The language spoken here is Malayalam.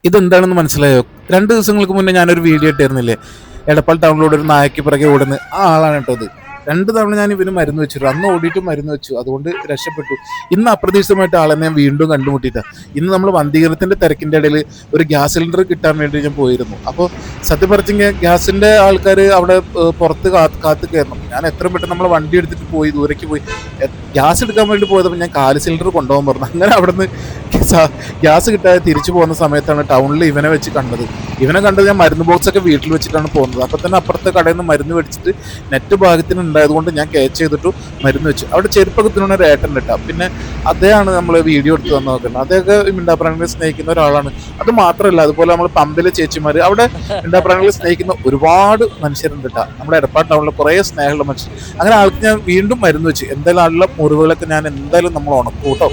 ഇതെന്താണെന്ന് മനസ്സിലായോ? 2 ദിവസങ്ങൾക്ക് മുന്നേ ഞാനൊരു വീഡിയോ ഇട്ടായിരുന്നില്ലേ, എടപ്പാൾ ടൗണിലൂടെ ഒരു നായക്ക് പിറകെ ഓടുന്ന ആ ആളാണ് കേട്ടോ അത്. 2 തവണ ഞാൻ ഇവന് മരുന്ന് വെച്ചിരുന്നു. അന്ന് ഓടിയിട്ട് മരുന്ന് വെച്ചു, അതുകൊണ്ട് രക്ഷപ്പെട്ടു. ഇന്ന് അപ്രതീക്ഷിതമായിട്ട് ആളെ ഞാൻ വീണ്ടും കണ്ടുമുട്ടിയിട്ടാണ്. ഇന്ന് നമ്മൾ വന്ധീകരണത്തിന്റെ തിരക്കിന്റെ ഇടയിൽ ഒരു ഗ്യാസ് സിലിണ്ടർ കിട്ടാൻ വേണ്ടി ഞാൻ പോയിരുന്നു. അപ്പോൾ സത്യം പറഞ്ഞെങ്കിൽ ഗ്യാസിന്റെ ആൾക്കാർ അവിടെ പുറത്ത് കാത്ത് കയറണം. ഞാൻ എത്രയും പെട്ടെന്ന് നമ്മളെ വണ്ടി എടുത്തിട്ട് പോയി, ദൂരേക്ക് പോയി ഗ്യാസ് എടുക്കാൻ വേണ്ടി പോയതപ്പോൾ ഞാൻ 4 സിലിണ്ടർ കൊണ്ടുപോകാൻ പറഞ്ഞു. അങ്ങനെ അവിടെ നിന്ന് ഗ്യാസ് കിട്ടാതെ തിരിച്ചു പോകുന്ന സമയത്താണ് ടൗണിൽ ഇവനെ വെച്ച് കണ്ടത്. ഇവനെ കണ്ടത് ഞാൻ മരുന്ന് ബോക്സ് ഒക്കെ വീട്ടിൽ വെച്ചിട്ടാണ് പോകുന്നത്. അപ്പോൾ തന്നെ അപ്പുറത്തെ കടയിൽ നിന്ന് മരുന്ന് മേടിച്ചിട്ട് നെറ്റ് ഭാഗത്തിന് ഉണ്ടായതുകൊണ്ട് ഞാൻ ക്യാച്ച് ചെയ്തിട്ടു മരുന്ന് വെച്ചു. അവിടെ ചെരുപ്പകത്തിനുള്ള ഒരു ഏട്ടൻ ഇട്ടാ. പിന്നെ അദ്ദേഹമാണ് നമ്മൾ വീഡിയോ എടുത്ത് വന്ന് നോക്കുന്നത്. അദ്ദേഹമൊക്കെ മിണ്ടാപ്രാണികളെ സ്നേഹിക്കുന്ന ഒരാളാണ്. അത് മാത്രമല്ല, അതുപോലെ നമ്മൾ പമ്പിലെ ചേച്ചിമാർ, അവിടെ മിണ്ടാപ്രാണികളെ സ്നേഹിക്കുന്ന ഒരുപാട് മനുഷ്യരുണ്ട് കേട്ടോ. നമ്മുടെ എടപ്പാൾ ടൗണിൽ കുറേ സ്നേഹമുള്ള മനുഷ്യർ. അങ്ങനെ ആൾക്ക് ഞാൻ വീണ്ടും മരുന്ന് വെച്ച്. എന്തായാലും ആളുള്ള മുറിവുകളൊക്കെ ഞാൻ എന്തായാലും നമ്മൾ ഉണക്കും കേട്ടോ.